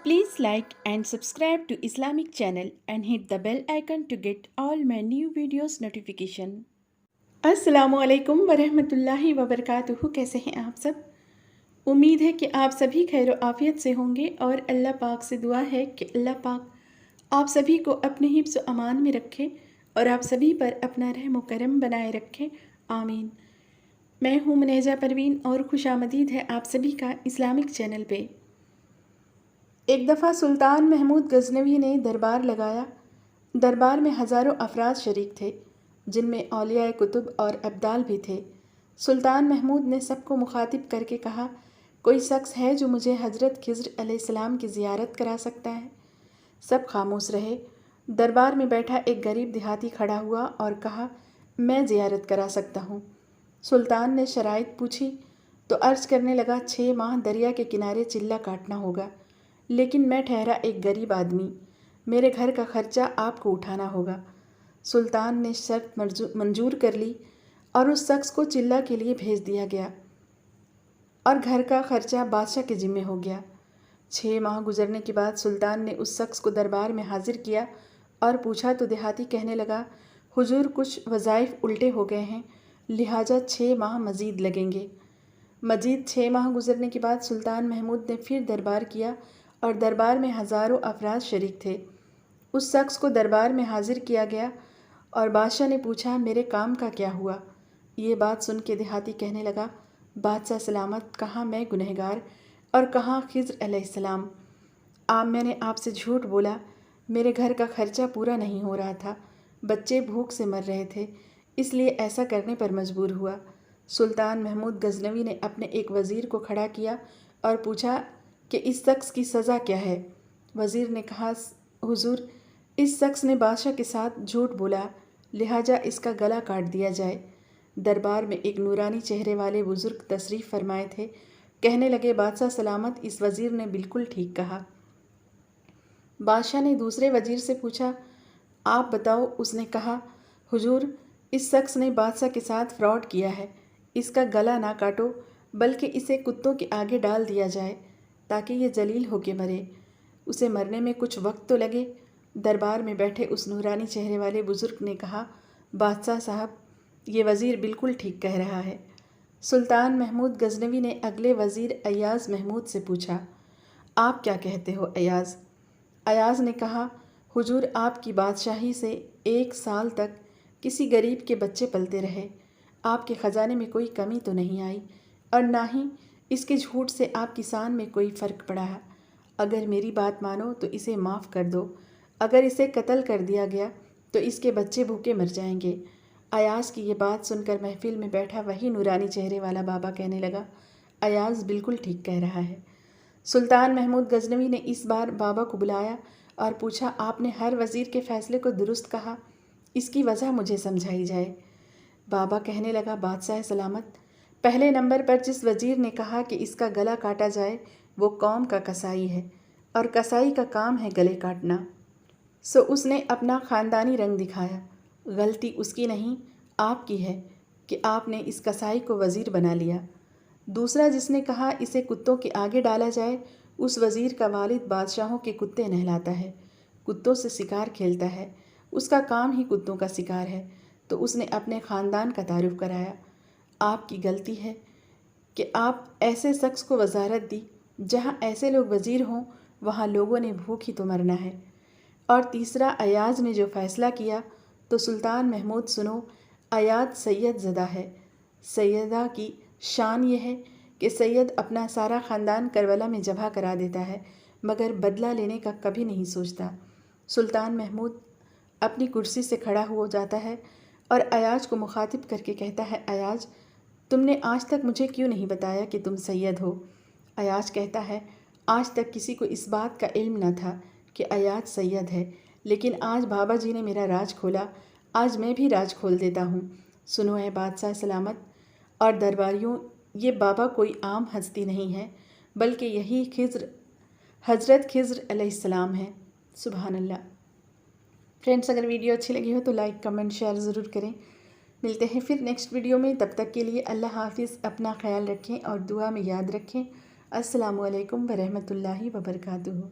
Please like and subscribe to Islamic channel and hit the bell icon to get all my new videos notification. अस्सलामुअलैकुम वरहमतुल्लाहि वबरकातुहू। कैसे हैं आप सब? उम्मीद है कि आप सभी खैर आफियत से होंगे और अल्लाह पाक से दुआ है कि अल्लाह पाक आप सभी को अपने हिफ्ज़ व अमान में रखे और आप सभी पर अपना रहम व करम बनाए रखें, आमीन। मैं हूँ मुनेजा परवीन और खुशामदीद है आप सभी का इस्लामिक चैनल पे। एक दफ़ा सुल्तान महमूद गज़नवी ने दरबार लगाया। दरबार में हज़ारों अफराद शरीक थे, जिनमें औलियाए कुतुब और अब्दाल भी थे। सुल्तान महमूद ने सबको मुखातिब करके कहा, कोई शख्स है जो मुझे हज़रत खिज़्र अलैहिस्सलाम की ज़ियारत करा सकता है? सब खामोश रहे। दरबार में बैठा एक गरीब देहाती खड़ा हुआ और कहा, मैं ज़ियारत करा सकता हूँ। सुल्तान ने शराइत पूछी तो अर्ज़ करने लगा, 6 माह दरिया के किनारे चिल्ला काटना होगा, लेकिन मैं ठहरा एक गरीब आदमी, मेरे घर का खर्चा आपको उठाना होगा। सुल्तान ने शर्त मंजूर कर ली और उस शख्स को चिल्ला के लिए भेज दिया गया और घर का खर्चा बादशाह के ज़िम्मे हो गया। 6 माह गुजरने के बाद सुल्तान ने उस शख्स को दरबार में हाजिर किया और पूछा तो देहाती कहने लगा, हुजूर कुछ वज़ाइफ उल्टे हो गए हैं, लिहाजा 6 माह मज़ीद लगेंगे। मज़ीद 6 माह गुजरने के बाद सुल्तान महमूद ने फिर दरबार किया और दरबार में हज़ारों अफराद शरीक थे। उस शख्स को दरबार में हाजिर किया गया और बादशाह ने पूछा, मेरे काम का क्या हुआ? ये बात सुन के देहाती कहने लगा, बादशाह सलामत, कहाँ मैं गुनहगार और कहाँ खिज़्र अलैहिस्सलाम। मैंने आपसे झूठ बोला, मेरे घर का खर्चा पूरा नहीं हो रहा था, बच्चे भूख से मर रहे थे, इसलिए ऐसा करने पर मजबूर हुआ। सुल्तान महमूद गज़नवी ने अपने एक वज़ीर को खड़ा किया और पूछा कि इस शख्स की सज़ा क्या है? वज़ीर ने कहा, हुजूर, इस शख्स ने बादशाह के साथ झूठ बोला, लिहाजा इसका गला काट दिया जाए। दरबार में एक नूरानी चेहरे वाले बुज़ुर्ग तशरीफ़ फरमाए थे। कहने लगे, बादशाह सलामत, इस वज़ीर ने बिल्कुल ठीक कहा। बादशाह ने दूसरे वज़ीर से पूछा, आप बताओ। उसने कहा, हुजूर, इस शख्स ने बादशाह के साथ फ्रॉड किया है, इसका गला ना काटो बल्कि इसे कुत्तों के आगे डाल दिया जाए ताकि ये जलील होके मरे, उसे मरने में कुछ वक्त तो लगे। दरबार में बैठे उस नूरानी चेहरे वाले बुज़ुर्ग ने कहा, बादशाह साहब, ये वज़ीर बिल्कुल ठीक कह रहा है। सुल्तान महमूद गज़नवी ने अगले वज़ीर अय्याज़ महमूद से पूछा, आप क्या कहते हो अय्याज़? अय्याज़ ने कहा, हुजूर, आपकी बादशाही से 1 साल तक किसी गरीब के बच्चे पलते रहे, आपके ख़जाने में कोई कमी तो नहीं आई और ना ही इसके झूठ से आपकी शान में कोई फ़र्क पड़ा है। अगर मेरी बात मानो तो इसे माफ़ कर दो, अगर इसे कत्ल कर दिया गया तो इसके बच्चे भूखे मर जाएंगे। अय्याज़ की ये बात सुनकर महफिल में बैठा वही नूरानी चेहरे वाला बाबा कहने लगा, अय्याज़ बिल्कुल ठीक कह रहा है। सुल्तान महमूद गज़नवी ने इस बार बाबा को बुलाया और पूछा, आपने हर वज़ीर के फ़ैसले को दुरुस्त कहा, इसकी वजह मुझे समझाई जाए। बाबा कहने लगा, बादशाह सलामत, पहले नंबर पर जिस वज़ीर ने कहा कि इसका गला काटा जाए वो कौम का कसाई है और कसाई का काम है गले काटना, सो उसने अपना ख़ानदानी रंग दिखाया। गलती उसकी नहीं, आपकी है कि आपने इस कसाई को वज़ीर बना लिया। दूसरा जिसने कहा इसे कुत्तों के आगे डाला जाए, उस वज़ीर का वालिद बादशाहों के कुत्ते नहलाता है, कुत्तों से शिकार खेलता है, उसका काम ही कुत्तों का शिकार है, तो उसने अपने ख़ानदान का तारुफ कराया। आपकी गलती है कि आप ऐसे शख्स को वजारत दी, जहाँ ऐसे लोग वज़ीर हों वहाँ लोगों ने भूख ही तो मरना है। और तीसरा, अय्याज़ ने जो फ़ैसला किया तो सुल्तान महमूद सुनो, अय्याज़ सैयद ज़दा है। सैयदा की शान ये है कि सैयद अपना सारा ख़ानदान करबला में जबह करा देता है, मगर बदला लेने का कभी नहीं सोचता। सुल्तान महमूद अपनी कुर्सी से खड़ा हो जाता है और अय्याज़ को मुखातिब करके कहता है, अय्याज़, तुमने आज तक मुझे क्यों नहीं बताया कि तुम सैयद हो? अय्याज़ कहता है, आज तक किसी को इस बात का इल्म न था कि अय्याज़ सैयद है, लेकिन आज बाबा जी ने मेरा राज खोला, आज मैं भी राज खोल देता हूँ। सुनो है बादशाह सलामत और दरबारियों, ये बाबा कोई आम हस्ती नहीं है, बल्कि यही हज़रत खिज़्र अलैहिस्सलाम है। सुभान अल्लाह। फ्रेंड्स, अगर वीडियो अच्छी लगी हो तो लाइक, कमेंट, शेयर ज़रूर करें। मिलते हैं फिर नेक्स्ट वीडियो में, तब तक के लिए अल्लाह हाफ़िज़, अपना ख्याल रखें और दुआ में याद रखें। अस्सलामु अलैकुम वरहमतुल्लाहि वबरकातुहू।